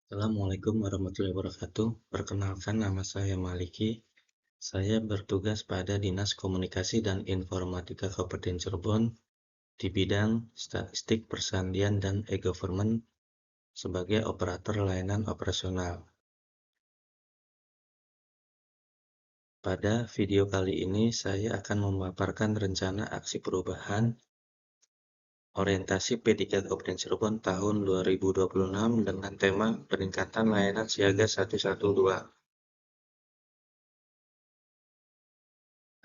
Assalamualaikum warahmatullahi wabarakatuh. Perkenalkan, nama saya Maliki. Saya bertugas pada Dinas Komunikasi dan Informatika Kabupaten Cirebon di bidang statistik, persandian, dan e-government sebagai operator layanan operasional. Pada video kali ini, saya akan memaparkan rencana aksi perubahan orientasi P3 Kabupaten Cirebon tahun 2026 dengan tema peningkatan layanan siaga 112.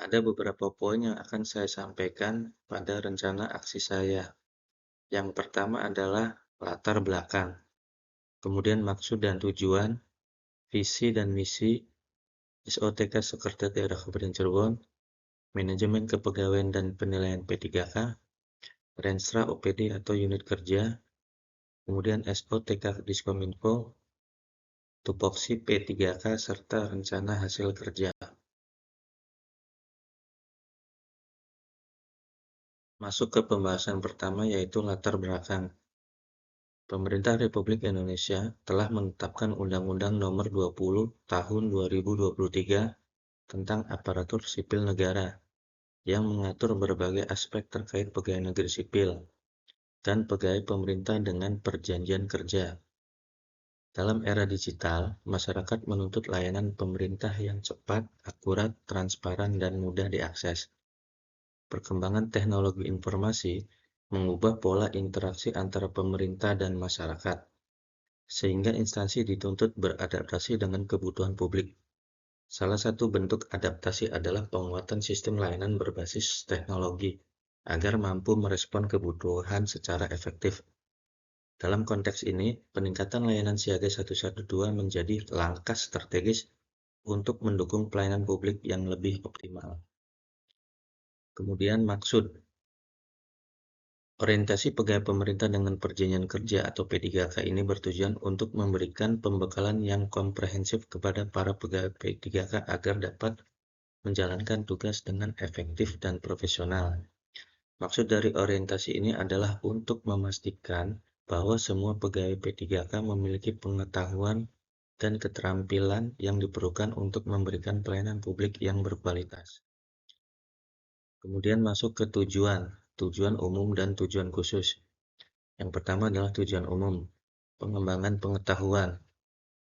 Ada beberapa poin yang akan saya sampaikan pada rencana aksi saya. Yang pertama adalah latar belakang, kemudian maksud dan tujuan, visi dan misi SOTK Sekretariat Daerah Kabupaten Cirebon, manajemen kepegawaian dan penilaian P3K, Renstra OPD atau unit kerja, kemudian SOTK Diskominfo, tupoksi P3K serta rencana hasil kerja. Masuk ke pembahasan pertama, yaitu latar belakang. Pemerintah Republik Indonesia telah menetapkan Undang-Undang Nomor 20 Tahun 2023 tentang Aparatur Sipil Negara yang mengatur berbagai aspek terkait pegawai negeri sipil dan pegawai pemerintah dengan perjanjian kerja. Dalam era digital, masyarakat menuntut layanan pemerintah yang cepat, akurat, transparan, dan mudah diakses. Perkembangan teknologi informasi mengubah pola interaksi antara pemerintah dan masyarakat, sehingga instansi dituntut beradaptasi dengan kebutuhan publik. Salah satu bentuk adaptasi adalah penguatan sistem layanan berbasis teknologi agar mampu merespon kebutuhan secara efektif. Dalam konteks ini, peningkatan layanan siaga 112 menjadi langkah strategis untuk mendukung pelayanan publik yang lebih optimal. Kemudian maksud. Orientasi pegawai pemerintah dengan perjanjian kerja atau P3K ini bertujuan untuk memberikan pembekalan yang komprehensif kepada para pegawai P3K agar dapat menjalankan tugas dengan efektif dan profesional. Maksud dari orientasi ini adalah untuk memastikan bahwa semua pegawai P3K memiliki pengetahuan dan keterampilan yang diperlukan untuk memberikan pelayanan publik yang berkualitas. Kemudian masuk ke tujuan umum dan tujuan khusus. Yang pertama adalah tujuan umum, pengembangan pengetahuan,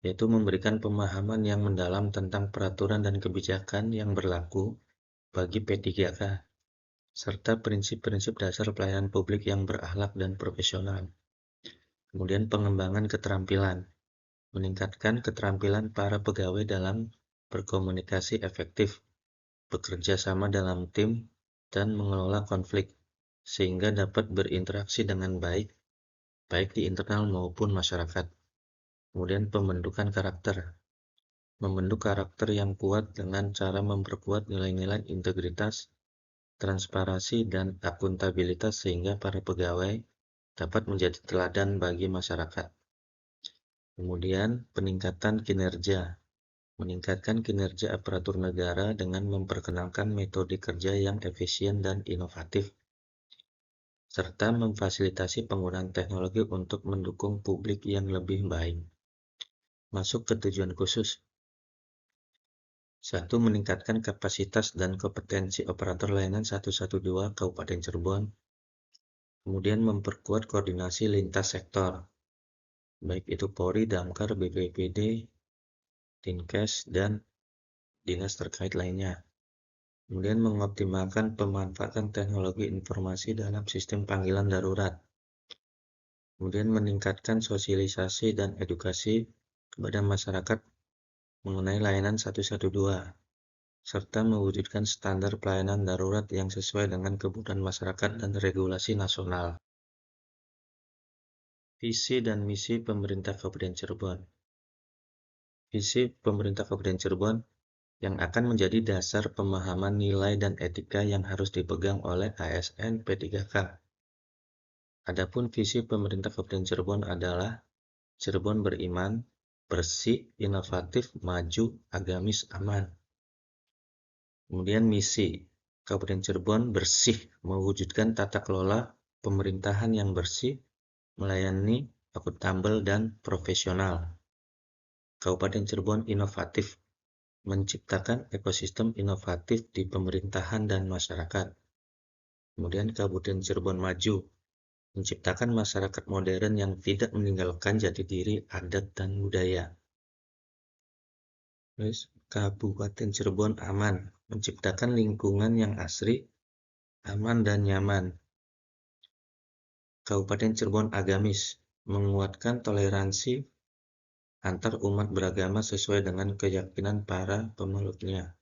yaitu memberikan pemahaman yang mendalam tentang peraturan dan kebijakan yang berlaku bagi P3K, serta prinsip-prinsip dasar pelayanan publik yang berakhlak dan profesional. Kemudian pengembangan keterampilan, meningkatkan keterampilan para pegawai dalam berkomunikasi efektif, bekerja sama dalam tim, dan mengelola konflik, sehingga dapat berinteraksi dengan baik di internal maupun masyarakat. Kemudian pembentukan karakter, membentuk karakter yang kuat dengan cara memperkuat nilai-nilai integritas, transparansi, dan akuntabilitas sehingga para pegawai dapat menjadi teladan bagi masyarakat. Kemudian peningkatan kinerja, meningkatkan kinerja aparatur negara dengan memperkenalkan metode kerja yang efisien dan inovatif, serta memfasilitasi penggunaan teknologi untuk mendukung publik yang lebih baik. Masuk ke tujuan khusus. 1. Meningkatkan kapasitas dan kompetensi operator layanan 112 Kabupaten Cirebon. Kemudian memperkuat koordinasi lintas sektor, baik itu Polri, Damkar, BPPD, Dinkes, dan dinas terkait lainnya. Kemudian mengoptimalkan pemanfaatan teknologi informasi dalam sistem panggilan darurat. Kemudian meningkatkan sosialisasi dan edukasi kepada masyarakat mengenai layanan 112, serta mewujudkan standar pelayanan darurat yang sesuai dengan kebutuhan masyarakat dan regulasi nasional. Visi dan misi pemerintah Kabupaten Cirebon. Visi pemerintah Kabupaten Cirebon yang akan menjadi dasar pemahaman nilai dan etika yang harus dipegang oleh ASN P3K. Adapun visi pemerintah Kabupaten Cirebon adalah Cirebon beriman, bersih, inovatif, maju, agamis, aman. Kemudian misi Kabupaten Cirebon bersih, mewujudkan tata kelola pemerintahan yang bersih, melayani, akuntabel, dan profesional. Kabupaten Cirebon inovatif, menciptakan ekosistem inovatif di pemerintahan dan masyarakat. Kemudian Kabupaten Cirebon maju, menciptakan masyarakat modern yang tidak meninggalkan jati diri, adat, dan budaya. Terus, Kabupaten Cirebon aman, menciptakan lingkungan yang asri, aman, dan nyaman. Kabupaten Cirebon agamis, menguatkan toleransi antar umat beragama sesuai dengan keyakinan para pemeluknya.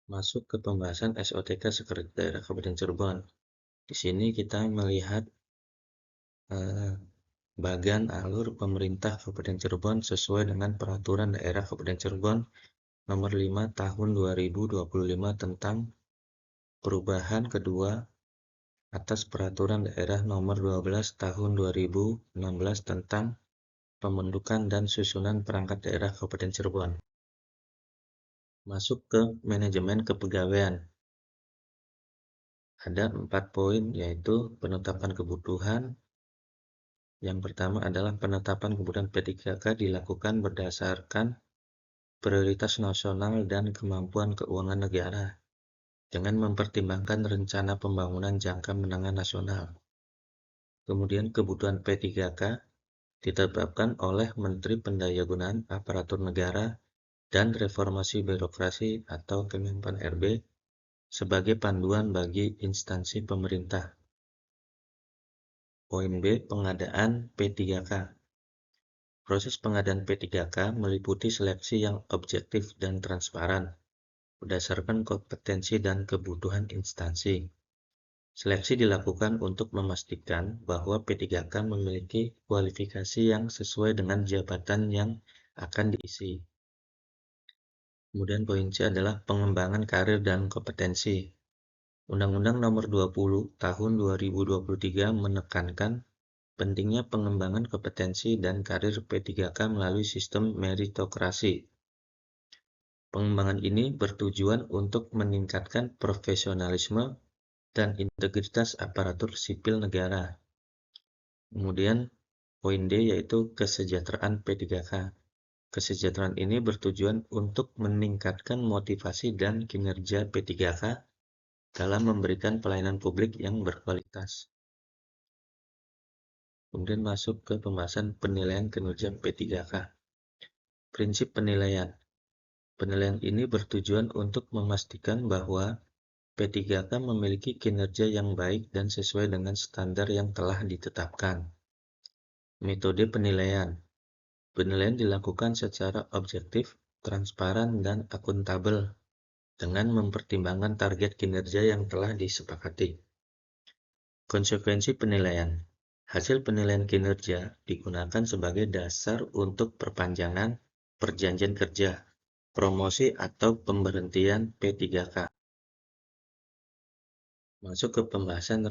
Masuk ke pembahasan SOTK Sekretariat Daerah Kabupaten Cirebon. Di sini kita melihat bagan alur pemerintah Kabupaten Cirebon sesuai dengan Peraturan Daerah Kabupaten Cirebon Nomor 5 Tahun 2025 tentang perubahan kedua atas Peraturan Daerah Nomor 12 Tahun 2016 tentang pembentukan dan susunan perangkat daerah Kabupaten Cirebon. Masuk ke manajemen kepegawaian. Ada 4 poin, yaitu penetapan kebutuhan. Yang pertama adalah penetapan kebutuhan P3K dilakukan berdasarkan prioritas nasional dan kemampuan keuangan negara dengan mempertimbangkan rencana pembangunan jangka menengah nasional. Kemudian kebutuhan P3K ditetapkan oleh Menteri Pendayagunaan Aparatur Negara dan Reformasi Birokrasi atau Kemenpan RB sebagai panduan bagi instansi pemerintah. Poin B. Pengadaan P3K. Proses pengadaan P3K meliputi seleksi yang objektif dan transparan berdasarkan kompetensi dan kebutuhan instansi. Seleksi dilakukan untuk memastikan bahwa P3K memiliki kualifikasi yang sesuai dengan jabatan yang akan diisi. Kemudian poin C adalah pengembangan karir dan kompetensi. Undang-Undang Nomor 20 Tahun 2023 menekankan pentingnya pengembangan kompetensi dan karir P3K melalui sistem meritokrasi. Pengembangan ini bertujuan untuk meningkatkan profesionalisme dan integritas aparatur sipil negara. Kemudian poin D yaitu kesejahteraan P3K. Kesejahteraan ini bertujuan untuk meningkatkan motivasi dan kinerja P3K dalam memberikan pelayanan publik yang berkualitas. Kemudian masuk ke pembahasan penilaian kinerja P3K. Prinsip penilaian. Penilaian ini bertujuan untuk memastikan bahwa P3K memiliki kinerja yang baik dan sesuai dengan standar yang telah ditetapkan. Metode penilaian. Penilaian dilakukan secara objektif, transparan, dan akuntabel dengan mempertimbangkan target kinerja yang telah disepakati. Konsekuensi penilaian. Hasil penilaian kinerja digunakan sebagai dasar untuk perpanjangan perjanjian kerja, promosi, atau pemberhentian P3K. Masuk ke pembahasan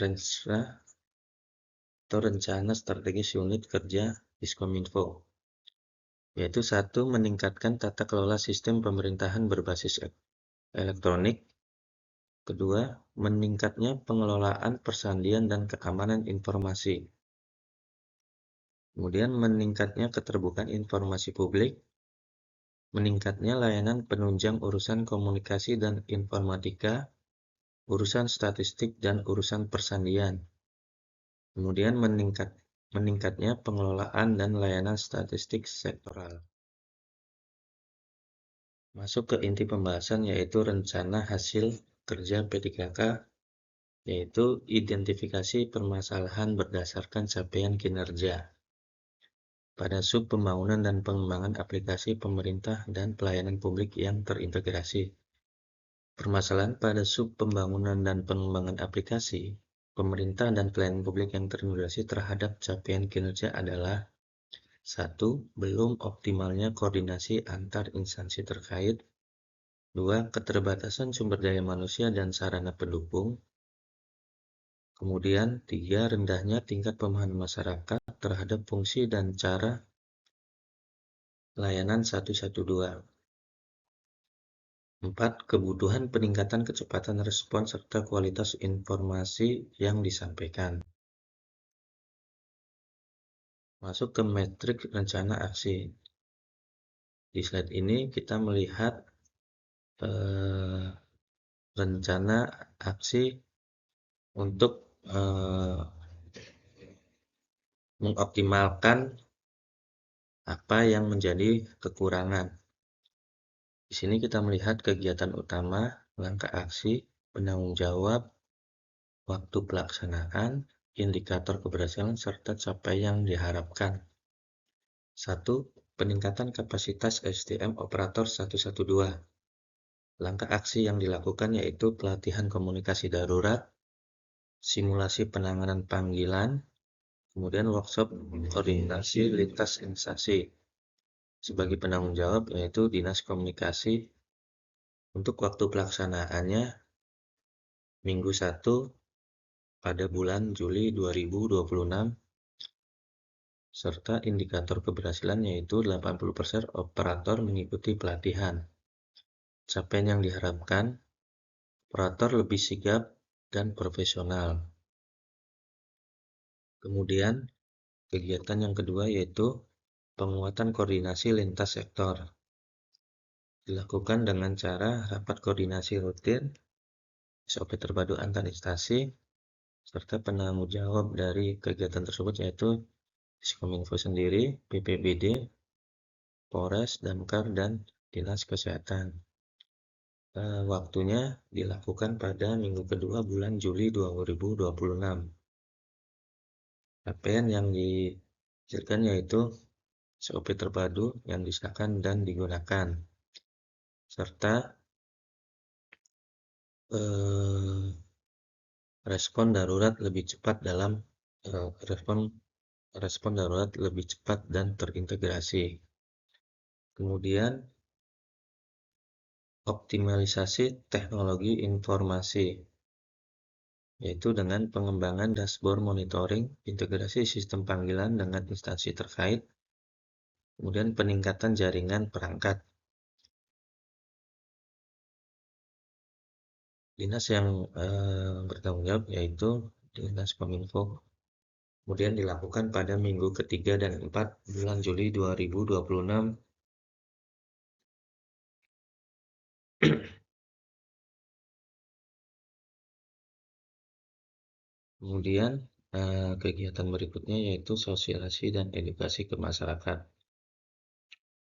rencana strategis unit kerja Diskominfo, yaitu 1. Meningkatkan tata kelola sistem pemerintahan berbasis elektronik. Kedua, meningkatnya pengelolaan persandian dan keamanan informasi. Kemudian meningkatnya keterbukaan informasi publik, meningkatnya layanan penunjang urusan komunikasi dan informatika, urusan statistik dan urusan persandian. Kemudian meningkatnya pengelolaan dan layanan statistik sektoral. Masuk ke inti pembahasan yaitu rencana hasil kerja P3K, yaitu identifikasi permasalahan berdasarkan capaian kinerja. Pada sub pembangunan dan pengembangan aplikasi pemerintah dan pelayanan publik yang terintegrasi. Permasalahan pada sub pembangunan dan pengembangan aplikasi pemerintah dan pelayanan publik yang terintegrasi terhadap capaian kinerja adalah 1. Belum optimalnya koordinasi antar instansi terkait. 2. Keterbatasan sumber daya manusia dan sarana pendukung. Kemudian 3. Rendahnya tingkat pemahaman masyarakat terhadap fungsi dan cara layanan 112. 4. Kebutuhan peningkatan kecepatan respon serta kualitas informasi yang disampaikan. Masuk ke metrik rencana aksi. Di slide ini kita melihat rencana aksi untuk mengoptimalkan apa yang menjadi kekurangan. Di sini kita melihat kegiatan utama, langkah aksi, penanggung jawab, waktu pelaksanaan, indikator keberhasilan, serta capaian yang diharapkan. 1. Peningkatan kapasitas SDM operator 112. Langkah aksi yang dilakukan yaitu pelatihan komunikasi darurat, simulasi penanganan panggilan, kemudian workshop koordinasi lintas instansi. Sebagai penanggung jawab yaitu Dinas Komunikasi. Untuk waktu pelaksanaannya Minggu 1 pada bulan Juli 2026, serta indikator keberhasilan yaitu 80% operator mengikuti pelatihan. Capaian yang diharapkan, operator lebih sigap dan profesional. Kemudian, kegiatan yang kedua yaitu penguatan koordinasi lintas sektor. Dilakukan dengan cara rapat koordinasi rutin, SOP terpadu antar instansi, serta penanggung jawab dari kegiatan tersebut yaitu Diskominfo sendiri, BPBD, Polres, Damkar, dan Dinas Kesehatan. Waktunya dilakukan pada minggu kedua bulan Juli 2026. Capaian yang dihasilkan yaitu SOP terpadu yang disahkan dan digunakan, serta respon darurat lebih cepat respon darurat lebih cepat dan terintegrasi. Kemudian optimalisasi teknologi informasi, yaitu dengan pengembangan dashboard monitoring, integrasi sistem panggilan dengan instansi terkait, kemudian peningkatan jaringan perangkat. Dinas yang bertanggung jawab yaitu Dinas Kominfo. Kemudian dilakukan pada minggu ketiga dan 4 bulan Juli 2026. Kemudian kegiatan berikutnya yaitu sosialisasi dan edukasi ke masyarakat.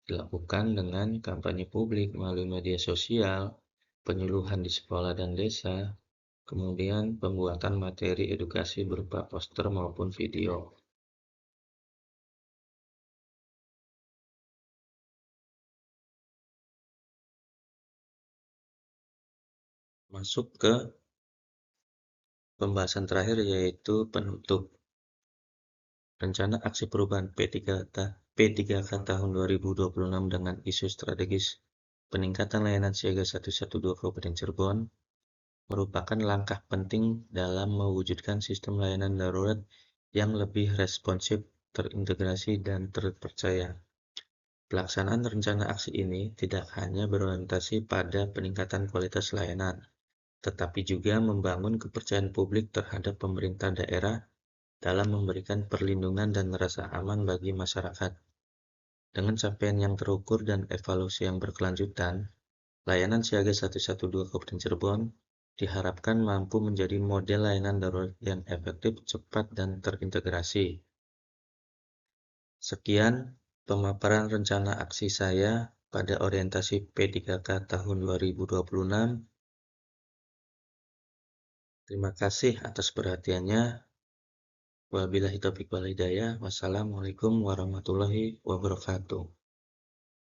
Dilakukan dengan kampanye publik melalui media sosial, penyuluhan di sekolah dan desa, kemudian pembuatan materi edukasi berupa poster maupun video. Masuk ke pembahasan terakhir yaitu penutup. Rencana aksi perubahan P3K tahun 2026 dengan isu strategis peningkatan layanan siaga 112 Kabupaten Cirebon merupakan langkah penting dalam mewujudkan sistem layanan darurat yang lebih responsif, terintegrasi, dan terpercaya. Pelaksanaan rencana aksi ini tidak hanya berorientasi pada peningkatan kualitas layanan, tetapi juga membangun kepercayaan publik terhadap pemerintah daerah dalam memberikan perlindungan dan rasa aman bagi masyarakat. Dengan capaian yang terukur dan evaluasi yang berkelanjutan, layanan siaga 112 Kabupaten Cirebon diharapkan mampu menjadi model layanan darurat yang efektif, cepat, dan terintegrasi. Sekian pemaparan rencana aksi saya pada orientasi P3K tahun 2026. Terima kasih atas perhatiannya. Wabillahi taufiq wal hidayah. Wassalamualaikum warahmatullahi wabarakatuh.